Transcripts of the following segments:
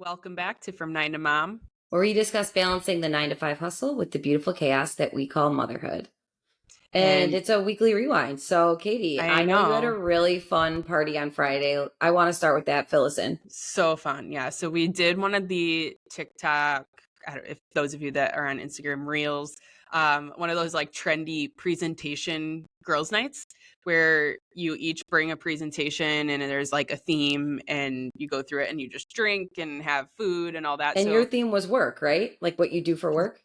Welcome back to From Nine to Mom. where we discuss balancing the 9 to 5 hustle with the beautiful chaos that we call motherhood. And And it's a weekly rewind. So, Katie, I I know you had a know, really fun party on Friday. I want to start with that. Fill us in. so fun. Yeah. So we did one of the TikTok, if those of you that are on Instagram Reels, one of those like trendy presentation girls' nights where you each bring a presentation and there's like a theme and you go through it and you just drink and have food and all that. And your So theme was work, right? Like what you do for work?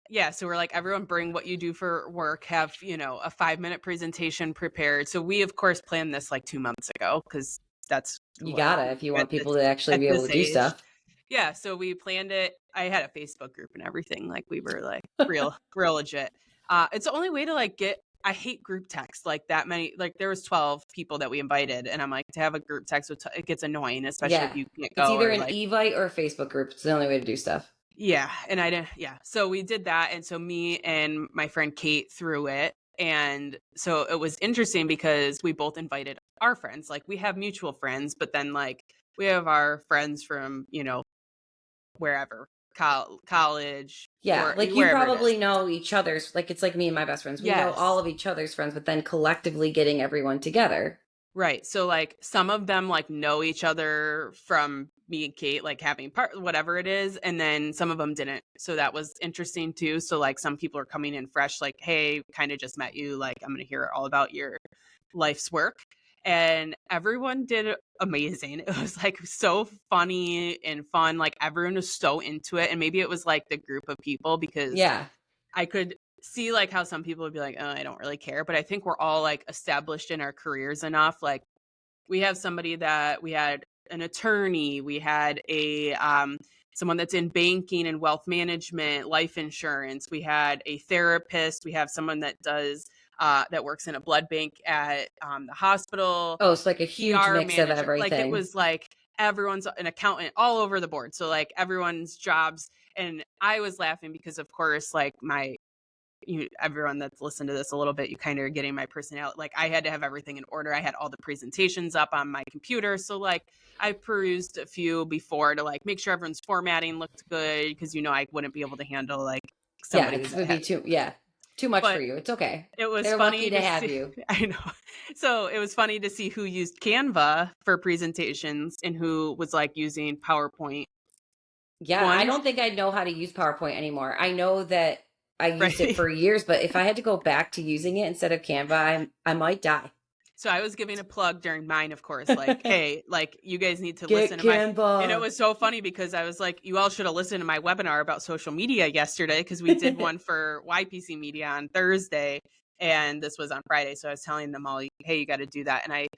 yeah, so we're like, everyone bring what you do for work, have, a 5-minute presentation prepared. So we, of course, planned this like 2 months ago because that's You what we gotta if you do want people to actually at be able this to do age. stuff. Yeah, so we planned it. I had a Facebook group and everything. Like we were like real legit. It's the only way to like I hate group text like that many. Like there was 12 people that we invited, and I'm like, to have a group text, it gets annoying, especially if Yeah. you can't It's go either or an like. Evite or a Facebook group. It's the only way to do stuff. Yeah, and I didn't. Yeah, so we did that, and so me and my friend Kate threw it, and so it was interesting because we both invited our friends. Like we have mutual friends, but then like we have our friends from wherever, college, Yeah, like you wherever it is. probably know each other's, like it's like me and my best friends. We know all Yes. of each other's friends, but then collectively getting everyone together. Right. So like some of them like know each other from me and Kate, like having whatever it is. And then some of them didn't. So that was interesting too. So like some people are coming in fresh, like, hey, kind of just met you. Like, I'm going to hear all about your life's work. And everyone did amazing. It was like so funny and fun. Like everyone was so into it. And maybe it was like the group of people because Yeah. I could see like how some people would be like, oh, I don't really care. But I think we're all like established in our careers enough. Like we have somebody that we had an attorney, we had a someone that's in banking and wealth management, life insurance, we had a therapist, we have someone that does that works in a blood bank at the hospital, Oh, it's like a huge PR mix of manager. Like it everything. was like everyone's an accountant all over the board. So like everyone's jobs. And I was laughing because of course like everyone that's listened to this a little bit, you kind of are getting my personality. Like I had to have everything in order. I had all the presentations up on my computer. So like I perused a few before to like make sure everyone's formatting looked good because I wouldn't be able to handle like Yeah, somebody it that would be had. too much for But you. It's okay. it was They're lucky funny to to have see. you. I know. So it was funny to see who used Canva for presentations and who was like using PowerPoint Yeah, I ones. don't think I know how to use PowerPoint anymore. I know that I used it Right. for years, but if I had to go back to using it instead of Canva, I might die. So I was giving a plug during mine, of course, like, hey, like you guys need to Get listen to and it Canva. was so funny because I was like, you all should have listened to my webinar about social media yesterday because we did one for YPC Media on Thursday and this was on Friday. So I was telling them all, hey, you got to do that. And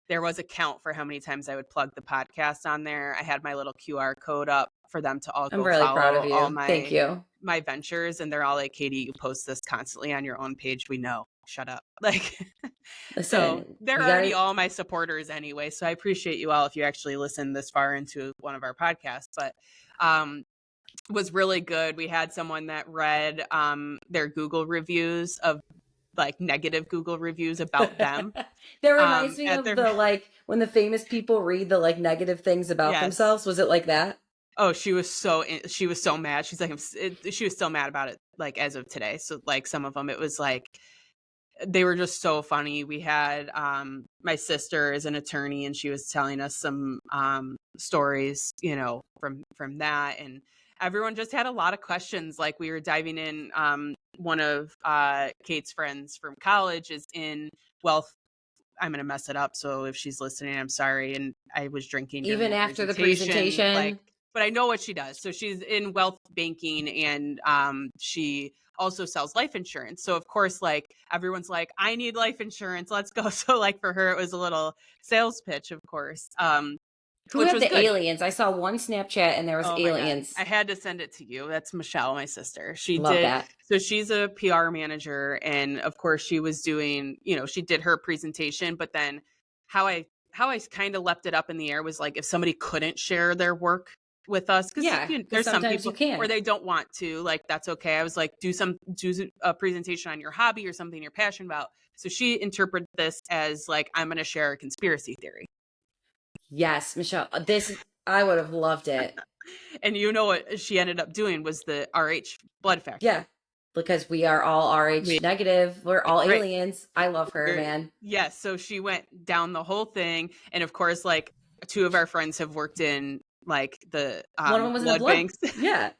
there was a count for how many times I would plug the podcast on there. I had my little QR code up for them to all I'm go really proud of follow all you. Thank my you. ventures. And they're all like, Katie, you post this constantly on your own page. We know. Shut up. Like, so Listen, they're you already gotta, all my supporters anyway. So I appreciate you all if you actually listen this far into one of our podcasts. But was really good. We had someone that read their Google reviews of like negative Google reviews about them. that reminds me At of their the like when the famous people read the like negative things about yes. themselves. Was it like that? Oh, she was so mad. She's like, she was still mad about it. Like as of today. So like some of them, it was like they were just so funny. We had my sister is an attorney and she was telling us some stories, from that, and everyone just had a lot of questions. Like we were diving in. One of Kate's friends from college is in wealth. I'm gonna mess it up, so if she's listening, I'm sorry. And I was drinking during Even the after the presentation, like, presentation? but I know what she does. So she's in wealth banking, and she also sells life insurance. So of course, like everyone's like, I need life insurance. Let's go. So like for her, it was a little sales pitch, of course, Who which had was the good. aliens? I saw one Snapchat and there was Oh my God. aliens. I had to send it to you. That's Michelle, my sister. She Love did. that. So she's a PR manager. And of course she was doing, she did her presentation, but then how I kind of left it up in the air was like, if somebody couldn't share their work with us, because Yeah, because there's some sometimes you people where can't. they don't want to, like, that's okay. I was like, do a presentation on your hobby or something you're passionate about. So she interpreted this as like, I'm going to share a conspiracy theory. Yes, Michelle. This I would have loved it. And you know what she ended up doing was the RH blood factor. Yeah. Because we are all RH negative. We're all right. aliens. I love her, man. Yes. So she went down the whole thing. And of course, like 2 of our friends have worked in like the One of them was in a blood blood banks. Yeah.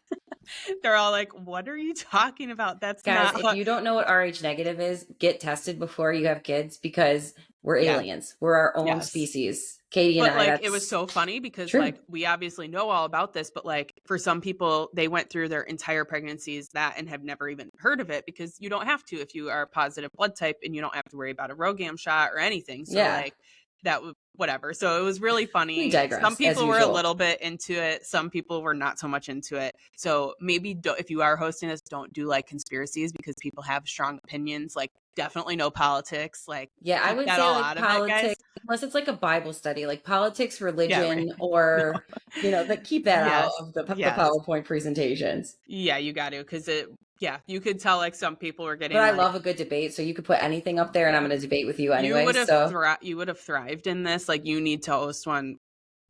They're all like, what are you talking about? That's Guys, not if you don't know what RH negative is, get tested before you have kids because we're Yeah. aliens. We're our own Yes. species. Katie and But I, like that's it was so funny because true. like we obviously know all about this, but like for some people they went through their entire pregnancies that and have never even heard of it because you don't have to if you are a positive blood type and you don't have to worry about a ROGAM shot or anything. So Yeah. like that was whatever. So it was really funny. We digress, Some as people were a usual. little bit into it. Some people were not so much into it. So maybe if you are hosting this, don't do like conspiracies because people have strong opinions. Like definitely no politics. Like Yeah, I keep would that say all like out of it, guys. politics, unless it's like a Bible study, like politics, religion, right. or like keep that out Yes. of the Yes. PowerPoint presentations. Yeah, you got to because you could tell like some people were getting But I like love a good debate, so you could put anything up there, and I'm going to debate with you you anyway. would have So you would have thrived in this. Like you need to host one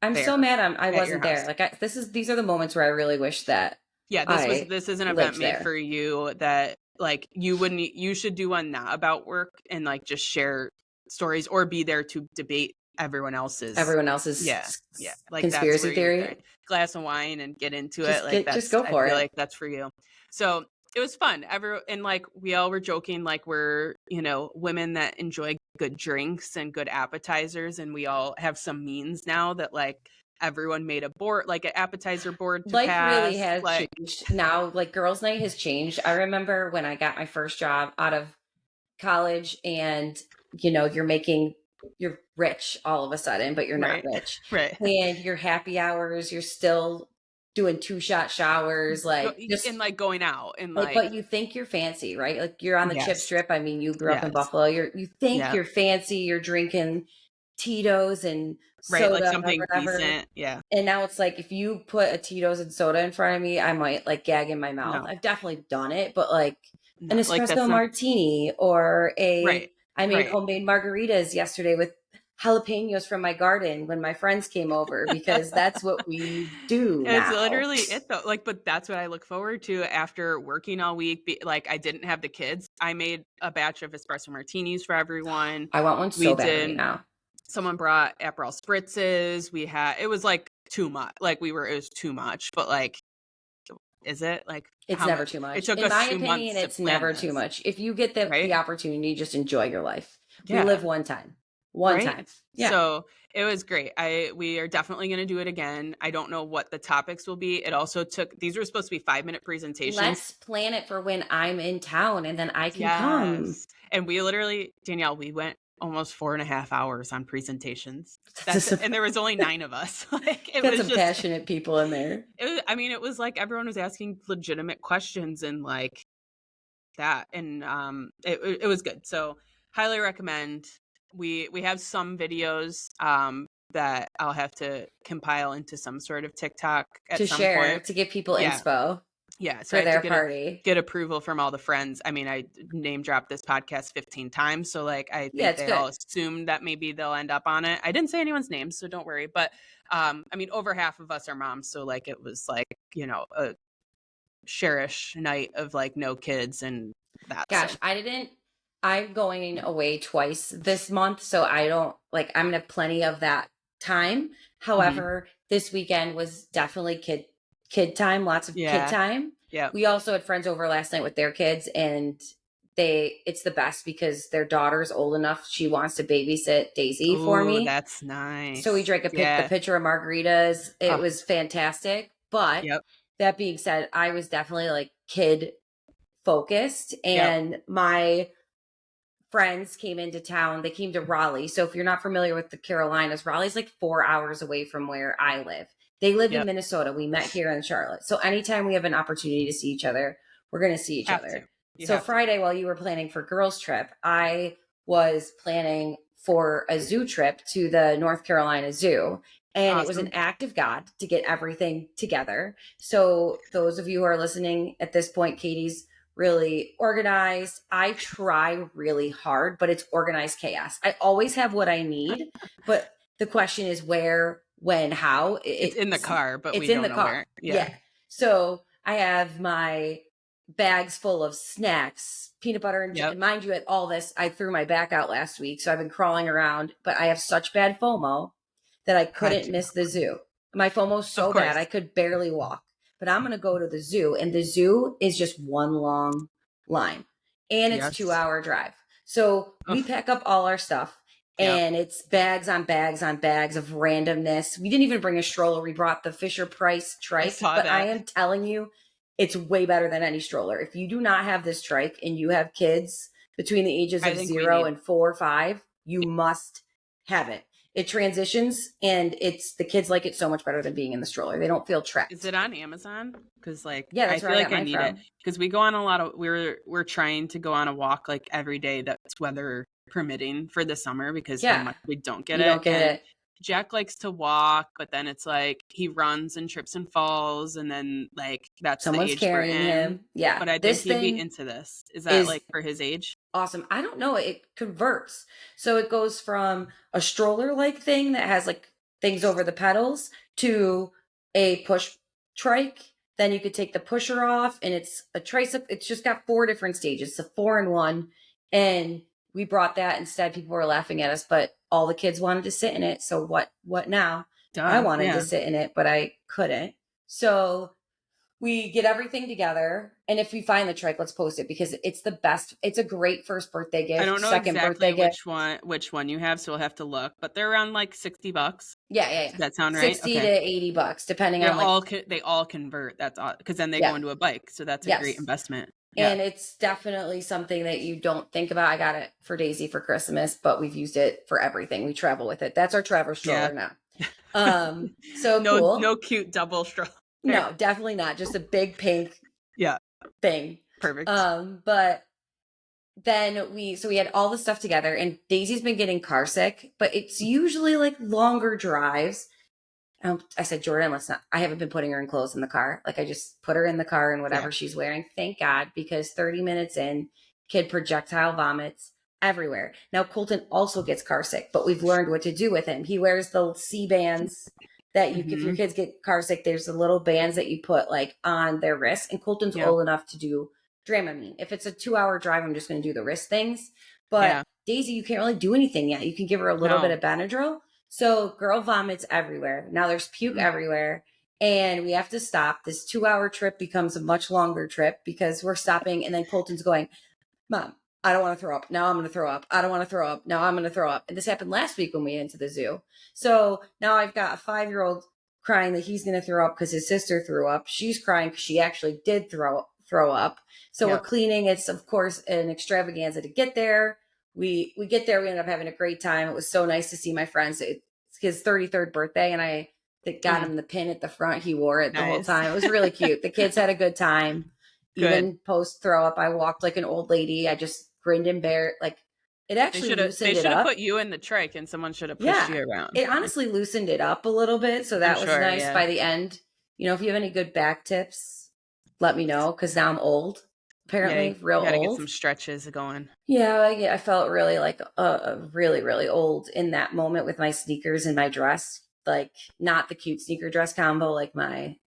I'm there so mad I at your wasn't house. there. Like these are the moments where I really wish that Yeah, I this is an event lived made there. for you that like you should do one not about work and like just share stories or be there to debate everyone else's yeah like that's conspiracy where you theory. glass of wine and get into it like Just that's go I for feel it. like that's for you. So it was fun and like we all were joking like we're women that enjoy good drinks and good appetizers and we all have some means now that like everyone made a board like an appetizer board to Life really pass has like changed now. Like girls' night has changed. I remember when I got my first job out of college, and you're rich all of a sudden, but you're not right rich. right And your happy hours, you're still doing 2-shot showers, like just and like going out and like, like but you think you're fancy, right? Like you're on the chip yes strip. I mean, you grew up in yes Buffalo. You think yeah you're fancy. You're drinking Tito's and right like soda or something whatever. decent yeah And now it's like if you put a Tito's and soda in front of me, I might like gag in my mouth. no I've definitely done it, but like an no like that's espresso not martini or right I made right homemade margaritas yesterday with jalapenos from my garden when my friends came over because that's what we do it's now. literally it though like but that's what I look forward to after working all week like I didn't have the kids I made a batch of espresso martinis for everyone I want one we so bad right did now. someone brought Aperol spritzes we had it was like too much like it was too much but like is it like It's how never much too much. it took In us my 2 months opinion, to it's plan never too this much. If you get the right opportunity, just enjoy your life. We yeah live one time. One right time. Yeah. so it was great we are definitely going to do it again I don't know what the topics will be it also took these were supposed to be 5-minute presentations Let's plan it for when I'm in town and then I can come. yes and we literally Danielle we went almost 4.5 hours on presentations that's it. Got And there was only 9 of us like it was some just passionate people in there. I mean it was like everyone was asking legitimate questions and like that and it was good so highly recommend we have some videos that I'll have to compile into some sort of TikTok at To some share, point to give people yeah inspo so I for have to their party. get approval from all the friends I mean I name dropped this podcast 15 times so like I Yeah, think it's they all good. assumed that maybe they'll end up on it I didn't say anyone's name so don't worry but I mean over half of us are moms so like it was like a sherish night of like no kids and that Gosh, so I'm going away twice this month, so I don't like I'm gonna have plenty of that time. Mhm. However, this weekend was definitely kid time, lots of kid Yeah. time. Yeah. We also had friends over last night with their kids, and it's the best because their daughter's old enough, she wants to babysit Daisy for Ooh, me. that's So we nice. drank a Yeah. pitcher of margaritas. It Oh, was fantastic. But yep. that being said, I was definitely like kid focused, Yep. and my friends came into town. They came to Raleigh. So if you're not familiar with the Carolinas, Raleigh's like 4 hours away from where I live. They live in Yep. Minnesota. We met here in Charlotte. So anytime we have an opportunity to see each other, we're going to see each Have to. other. You So have to. Friday, while you were planning for girls trip, I was planning for a zoo trip to the North Carolina Zoo. And it was an Awesome. act of God to get everything together. So those of you who are listening at this point, Katie's really organized. I try really hard, but it's organized chaos. I always have what I need, but the question is when, how. It's in the car, but It's we in don't the know car. where. Yeah. Yeah. So I have my bags full of snacks, peanut butter, Yep. and mind you, at all this, I threw my back out last week. So I've been crawling around, but I have such bad FOMO that I Had couldn't to. miss the zoo. My FOMO's Of so bad, course. I could barely walk. But I'm going to go to the zoo, and the zoo is just one long line, and it's Yes. 2-hour drive. So we Ugh. pack up all our stuff, Yep. and it's bags on bags on bags of randomness. We didn't even bring a stroller. We brought the Fisher Price I trike, saw but I that. am telling you, it's way better than any stroller. If you do not have this trike and you have kids between the ages I of think we 0 need. and 4 or 5, you must have it. It transitions, and it's the kids like it so much better than being in the stroller. They don't feel Is trapped. it on Amazon? Because like Yeah, I that's where feel I like got I mine need it from. because we go on a lot of we're trying to go on a walk like every day that's weather permitting for the summer because how Yeah, much we don't get you it. don't get And it. Jack likes to walk, but then it's like he runs and trips and falls, and then like that's the Someone's age we're carrying in. him. Yeah, But I think this he'd be thing into this. Is that is like for his age? awesome. I don't know. It converts. So it goes from a stroller like thing that has like things over the pedals to a push trike. Then you could take the pusher off, and it's a tricep. It's just got 4 different stages. It's a 4-in-1. And we brought that instead. People were laughing at us, but all the kids wanted to sit in it. So what now? I Duh. wanted to Yeah. sit in it, but I couldn't. So we get everything together, and if we find the trike, let's post it because it's the best. It's a great first birthday I gift, don't know second birthday exactly gift. which one you have, so we'll have to look. But they're around like $60. Yeah, yeah, Does yeah. that sound right? 60 to Okay. $80 depending on like. They all convert. That's all because then they go Yeah, into a bike. So that's a great yes. investment. Yeah. And it's definitely something that you don't think about. I got it for Daisy for Christmas, but we've used it for everything. We travel with it. That's our travel Yeah. stroller now. So cool. No cute double stroller. No, definitely not. Just a big pink Yeah. thing. Perfect. But then we had all the stuff together, and Daisy's been getting car sick, but it's usually like longer drives. I said, Jordan, let's not. I haven't been putting her in clothes in the car. Like I just put her in the car and Yeah. whatever she's wearing. Thank God, because 30 minutes in, kid projectile vomits everywhere. Now Colton also gets car sick, but we've learned what to do with him. He wears the C bands that you, if your kids get car sick, there's the little bands that you put like on their wrists. And Colton's Yep. old enough to do Dramamine. If it's a 2-hour drive, I'm just going to do the wrist things. But Yeah. Daisy, you can't really do anything yet. You can give her a little bit No. of Benadryl. So girl vomits everywhere. Now there's puke everywhere. And we have to stop. This 2-hour trip becomes a much longer trip because we're stopping. And then Colton's going, Mom, I don't want to throw up. Now I'm going to throw up. I don't want to throw up. Now I'm going to throw up. And this happened last week when we went to the zoo. So now I've got a 5-year-old crying that he's going to throw up because his sister threw up. She's crying because she actually did throw up. So we're Yep. cleaning. It's of course an extravaganza to get there. We get there. We ended up having a great time. It was so nice to see my friends. It's his 33rd birthday, and I got him the pin at the front. He wore it the whole Nice. time. It was really cute. The kids had a good time. Good. Even post throw up, I walked like an old lady. I just grinned and bared. Like it actually loosened They it should have up. put you in the trike and someone should have pushed Yeah, you around. it honestly loosened it up a little bit, so I'm that was sure, nice. yeah. By the end, if you have any good back tips, let me know because now I'm old. Apparently, real you gotta get old. some stretches going. Yeah, I felt really like really, really old in that moment with my sneakers and my dress. Like not the cute sneaker dress combo, like my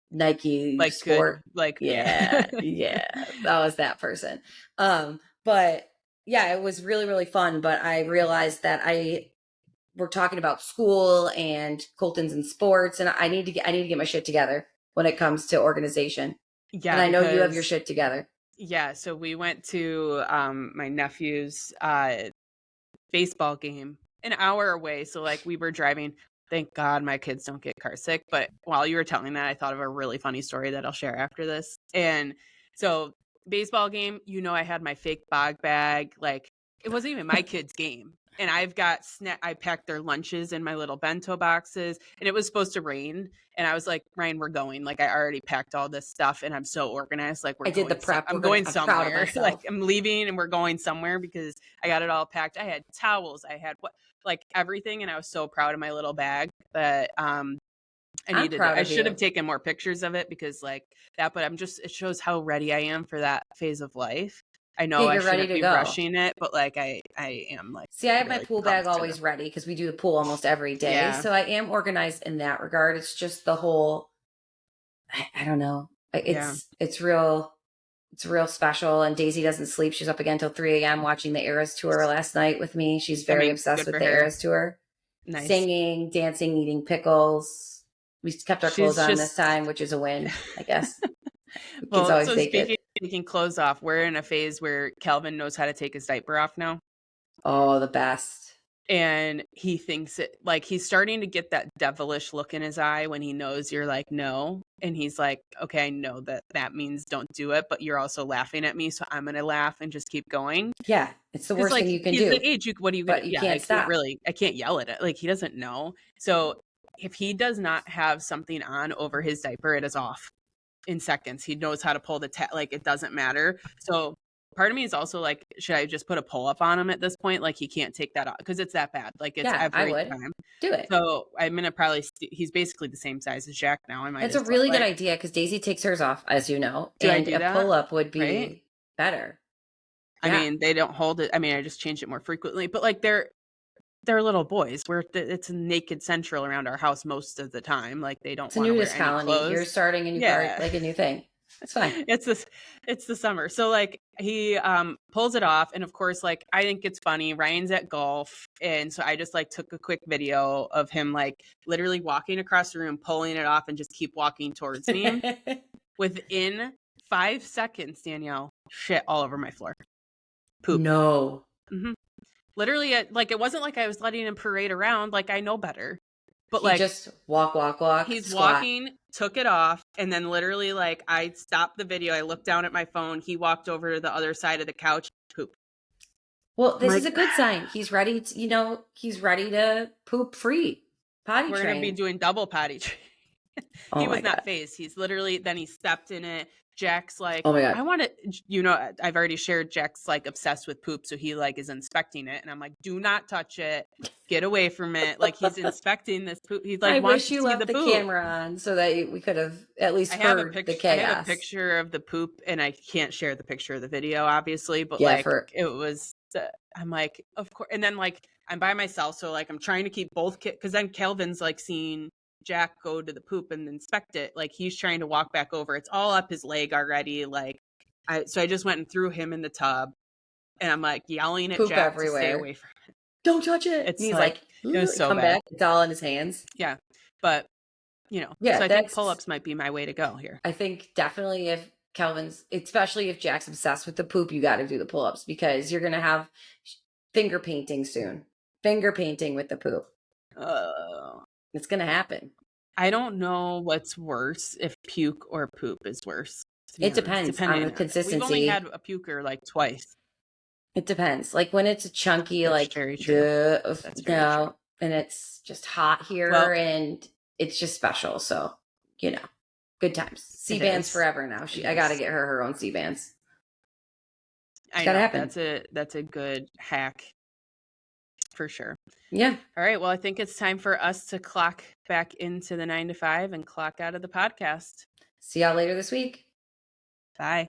Nike Like sport. good, like Yeah, yeah, that was that person. But yeah, it was really, really fun. But I realized that we're talking about school and Colton's in sports, and I need to get my shit together when it comes to organization. Yeah, And I know you have your because shit together. yeah, so we went to my nephew's baseball game an hour away. So like we were driving. Thank God my kids don't get car sick. But while you were telling that, I thought of a really funny story that I'll share after this. And so baseball game, I had my fake bog bag. Like it wasn't even my kids' game. And I've got I packed their lunches in my little bento boxes, and it was supposed to rain. And I was like, Ryan, we're going. Like I already packed all this stuff, and I'm so organized. Like I did the prep. I'm going I'm proud of somewhere. myself. Like I'm leaving, and we're going somewhere because I got it all packed. I had towels. I had like everything, and I was so proud of my little bag that I should have taken more pictures of it because like that. But it shows how ready I am for that phase of life. I know I you're ready shouldn't to be go. rushing it, but like I am like See, I have my really pool bag pumped to go. always ready because we do the pool almost every day. Yeah. So I am organized in that regard. It's just the whole, I don't know. Yeah. It's real special. And Daisy doesn't sleep. She's up again till 3 a.m. watching the Eras tour last night with me. She's very obsessed good with for the her. Eras tour. Nice. Singing, dancing, eating pickles. We kept our clothes on this time, which is a win, I guess. Well, always so take speaking it. of taking clothes off, we're in a phase where Calvin knows how to take his diaper off now. Oh, the best. And he thinks it, like, he's starting to get that devilish look in his eye when he knows you're like, no. And he's like, okay, I know that means don't do it, but you're also laughing at me. So I'm going to laugh and just keep going. Yeah. It's the worst like, thing you can he's do. the age, what are you going to do? You Yeah, can't stop. I can't yell at it. Like, he doesn't know. So if he does not have something on over his diaper, it is off in seconds. He knows how to pull the like, it doesn't matter. So part of me is also like, should I just put a pull up on him at this point? Like, he can't take that off because it's that bad. Like, it's every time. Do it. So I'm gonna probably he's basically the same size as Jack now. It's a really good idea because Daisy takes hers off, as you know, and a pull up would be better. I mean, they don't hold it. I mean, I just change it more frequently, but like they're little boys. It's a naked central around our house most of the time. Like, they don't want to wear any colony. clothes. You're starting a new part, like a new thing. It's fine. It's the summer. So like he pulls it off, and of course, like, I think it's funny. Ryan's at golf, and so I just like took a quick video of him like literally walking across the room, pulling it off, and just keep walking towards me. Within 5 seconds, Danielle, shit all over my floor. Poop. No. Mm-hmm. Literally, like, it wasn't like I was letting him parade around. Like, I know better. But he just walk. He's squat. walking, took it off, and then literally, like, I stopped the video. I looked down at my phone. He walked over to the other side of the couch, poop. Well, this is a good sign. He's ready to, he's ready to poop free. Potty We're going to be doing double potty train. He was not phased. He's literally, then he stepped in it. Jack's like, oh my God. I want to, I've already shared, Jack's like obsessed with poop. So he like is inspecting it. And I'm like, do not touch it. Get away from it. Like, he's inspecting this poop. He's like, I wants wish to you see left the camera on so that we could have at least heard the chaos. I have a picture of the poop, and I can't share the picture of the video, obviously, but it was, I'm like, of course. And then like, I'm by myself. So like, I'm trying to keep both kids, because then Kelvin's like seeing Jack go to the poop and inspect it. Like, he's trying to walk back over. It's all up his leg already. Like, so I just went and threw him in the tub, and I'm like yelling at poop Jack everywhere. to stay away from it. Don't touch it. It's he's like it was so come bad. Back. It's all in his hands. Yeah. But so I think pull-ups might be my way to go here. I think definitely if Kelvin's, especially if Jack's obsessed with the poop, you got to do the pull-ups because you're going to have finger painting soon. Finger painting with the poop. It's going to happen. I don't know what's worse, if puke or poop is worse. It depends on the consistency. We've only had a puker like twice. It depends. Like when it's a chunky, That's like very true. That's very true. And it's just hot here and it's just special. So, good times. C-bands forever now. I got to get her own C-bands. I know. Happen. That's a good hack for sure. Yeah. All right. Well, I think it's time for us to clock back into the 9 to 5 and clock out of the podcast. See y'all later this week. Bye.